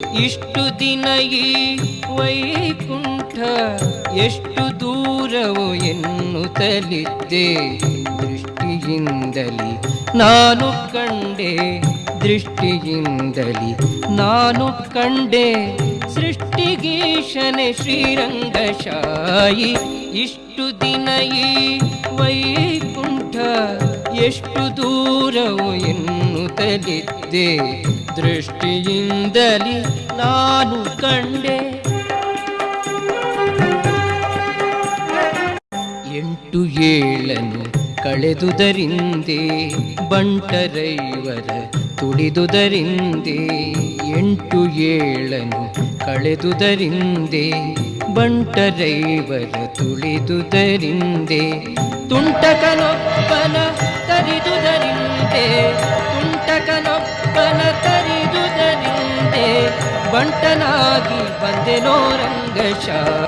ಇಷ್ಟು ದಿನ ಈ ವೈಕುಂಠ ಎಷ್ಟು ದೂರವೋ ಎನ್ನುತ್ತಲಿದ್ದೆ. ದೃಷ್ಟಿಯಿಂದಲಿ ನಾನು ಕಂಡೆ, ದೃಷ್ಟಿಯಿಂದಲಿ ನಾನು ಕಂಡೆ ಸೃಷ್ಟಿಗೀಶನೆ ಶ್ರೀರಂಗಶಾಯಿ. ಇಷ್ಟು ದಿನ ಈ ವೈಕುಂಠ ಎಷ್ಟು ದೂರವೋ ಎನ್ನುತ್ತಲಿದ್ದೆ. ದೃಷ್ಟಿಯಿಂದಲಿ ನಾನು ಕಂಡೆ. 8 ಏಳನು ಕಳೆದುದರಿಂದೆ ಬಂಟರೈವರ ತುಳಿದುದರಿಂದೆ. 8 ಏಳನು ಕಳೆದುದರಿಂದೆ ಬಂಟರೈವರ ತುಳಿದುದರಿಂದೆ. ತುಂಟಕನೊಬ್ಬನ ತರಿದುದರಿಂದೆ, ತುಂಟಕನೊಬ್ಬನ ತರಿದುದರಿಂದೆ ಬಂಟನಾಗಿ ಬಂದೆನೋ ರಂಗಶಾಯಿ.